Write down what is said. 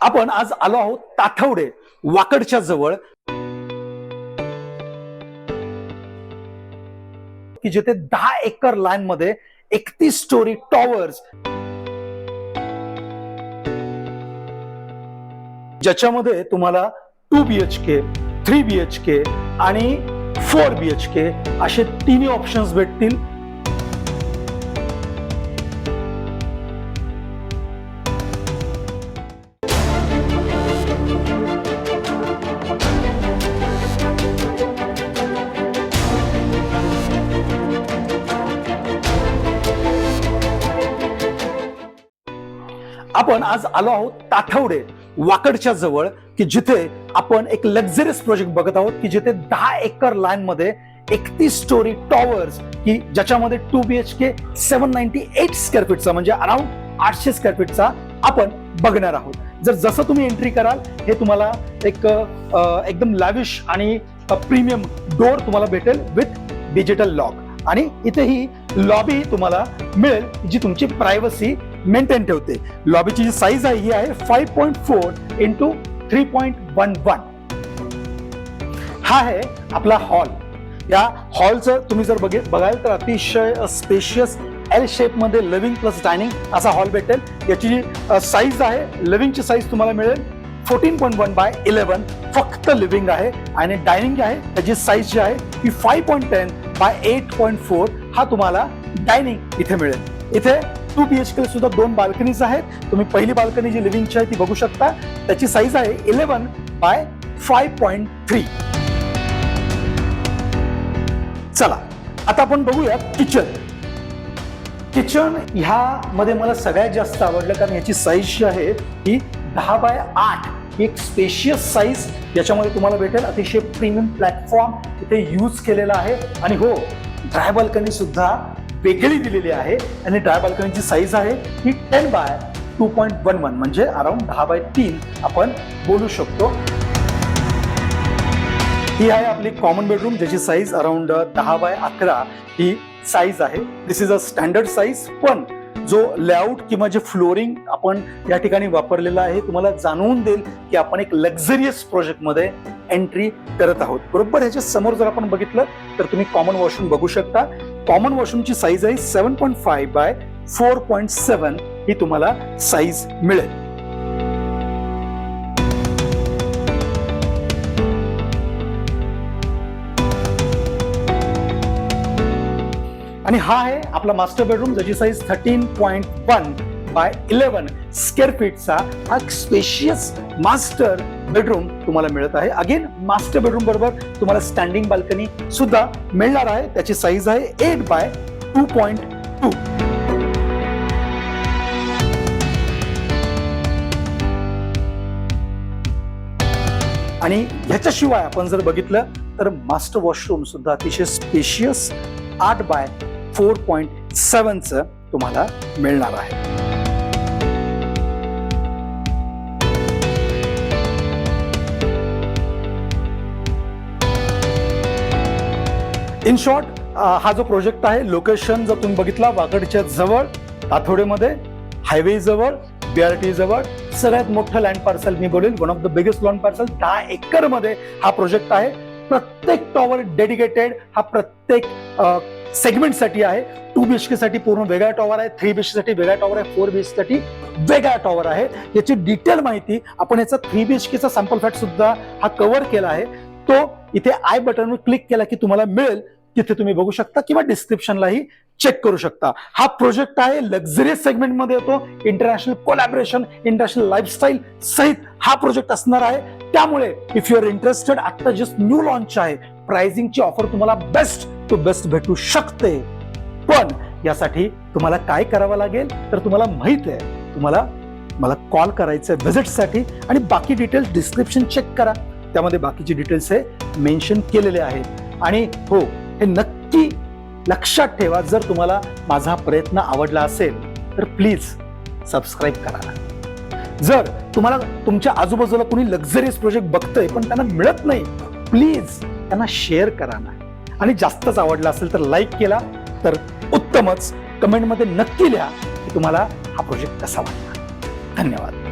आपण आज आलो आहोत ताठवडे वाकडच्या जवळ, की जिथे 10 एकर लँड मध्ये 31 स्टोरी टॉवर्स, ज्याच्यामध्ये तुम्हाला 2 BHK, 3 BHK आणि 4 BHK असे तिन्ही ऑप्शन्स भेटतील. आपण आज आलो आहोत ताठवडे वाकडच्या जवळ, की जिथे आपण एक लक्झरियस प्रोजेक्ट बघत आहोत, की जिथे 10 एकर लँड मध्ये 31 स्टोरी टॉवर्स, की ज्याच्यामध्ये 2 BHK 798 स्क्वेअर फीटचा म्हणजे अराउंड 800 स्क्वेअर फीटचा आपण बघणार आहोत. जर जसं तुम्ही एंट्री कराल हे तुम्हाला एक एकदम लॅविश आणि प्रीमियम डोर तुम्हाला भेटेल विथ डिजिटल लॉक, आणि इथे ही लॉबी तुम्हाला मिळेल जी तुमची प्रायव्हसी मेंटेन ठेवते. लॉबीची जी साईज आहे ही आहे 5.4 × 3.11. हा आहे आपला हॉल. या हॉलचं तुम्ही जर बघाल तर अतिशय स्पेशियस एल शेप मध्ये लिव्हिंग प्लस डायनिंग असा हॉल भेटेल. याची जी साईज आहे, लिव्हिंगची साईज तुम्हाला मिळेल 14.1 by 11 फक्त लिव्हिंग आहे, आणि डायनिंग आहे त्याची साईज जी आहे ती 5.10 by 8.4 हा तुम्हाला डायनिंग इथे मिळेल. इथे 2 BHK सुद्धा 2 बाल्कनीज आहेत. तुम्ही पहिली बाल्कनी जी लिव्हिंगची आहे ती बघू शकता, त्याची साईज आहे 11 by 5.3. चला आता आपण बघूया किचन. किचन ह्यामध्ये मला सगळ्यात जास्त आवडलं, कारण याची साईज जी आहे ती 10 by 8, एक स्पेशियस साईज याच्यामध्ये तुम्हाला भेटेल. अतिशय प्रीमियम प्लॅटफॉर्म इथे यूज केलेला आहे, आणि हो, ड्राय बाल्कनी सुद्धा वेगळी दिलेली आहे, आणि ड्राय बाल्कनीची साईज आहे ही 10 by 2.11 म्हणजे अराउंड 10 by 3 आपण बोलू शकतो. ही आहे आपली कॉमन बेडरूम, ज्याची size around 10 by 11 he size आहे. दिस इज अ स्टँडर्ड साईज, पण जो लेआउट किंवा जे फ्लोरिंग आपण या ठिकाणी वापरलेलं आहे तुम्हाला जाणवून देईल की आपण एक लक्झरियस प्रोजेक्ट मध्ये एंट्री करत आहोत. बरोबर ह्याच्या समोर जर आपण बघितलं तर तुम्ही कॉमन वॉशरूम बघू शकता. कॉमन वॉशरूमची साईज आहे 7.5 by 4.7 ही तुम्हाला साईज मिळेल. आणि हा आहे आपला मास्टर बेडरूम, ज्याची साईज 13.1 by 11 स्क्वेअर फीटचा हा स्पेशियस मास्टर बेडरूम तुम्हाला मिळत आहे. अगेन मास्टर बेडरूम बरोबर तुम्हाला स्टँडिंग बाल्कनी सुद्धा मिळणार आहे. त्याची साईज आहे 8 by 2.2. आणि ह्याच्याशिवाय आपण जर बघितलं तर मास्टर वॉशरूम सुद्धा अतिशय स्पेशियस 8 by 4.7 च तुम्हाला मिळणार आहे. इन शॉर्ट हा जो प्रोजेक्ट आहे, लोकेशन जर तुम्ही बघितला वाकडच्या जवळ, ताठवडेमध्ये, हायवे जवळ, BRT जवळ, सगळ्यात मोठं लँड पार्सल मी बोलेल, one of the biggest land parcel. 10 acre मध्ये हा प्रोजेक्ट आहे. प्रत्येक टॉवर डेडिकेटेड हा प्रत्येक सेगमेंट साठी आहे. 2 BHK साठी पूर्ण वेगळा टॉवर आहे, 3 BHK साठी वेगळा टॉवर आहे, 4 BHK साठी वेगळा टॉवर आहे. याची डिटेल माहिती आपण याचा 3 BHK चा सॅम्पल फ्लॅट सुद्धा हा कव्हर केला आहे. तो इथे आय बटनवर क्लिक केला की तुम्हाला मिळेल, तिथे तुम्ही बघू शकता किंवा डिस्क्रिप्शनलाही चेक करू शकता. हा प्रोजेक्ट आहे लक्झरियस सेगमेंट मध्ये येतो. इंटरनॅशनल कोलॅबोरेशन, इंटरनॅशनल लाईफस्टाईल सहित हा प्रोजेक्ट असणार आहे. त्यामुळे इफ यू आर इंटरेस्टेड, आता जस्ट न्यू लॉन्च आहे, प्राइसिंगची ऑफर तुम्हाला बेस्ट टू बेस्ट भेटू शकते. पण यासाठी तुम्हाला काय करावं लागेल तर तुम्हाला माहित आहे, तुम्हाला मला कॉल करायचं आहे व्हिजिटसाठी, आणि बाकी डिटेल्स डिस्क्रिप्शन चेक करा, त्यामध्ये बाकीचे डिटेल्स हे मेन्शन केलेले आहेत. आणि हो, हे नक्की लक्षात ठेवा, जर तुम्हाला माझा प्रयत्न आवडला असेल तर प्लीज सबस्क्राईब करा. जर तुम्हाला तुमच्या आजूबाजूला कोणी लक्झरियस प्रोजेक्ट बघतोय पण त्यांना मिळत नाही, प्लीज त्यांना शेअर करा ना. आणि जास्तच आवडला असेल तर लाईक केला तर उत्तमच. कमेंटमध्ये नक्की लिहा की तुम्हाला हा प्रोजेक्ट कसा वाटला. धन्यवाद.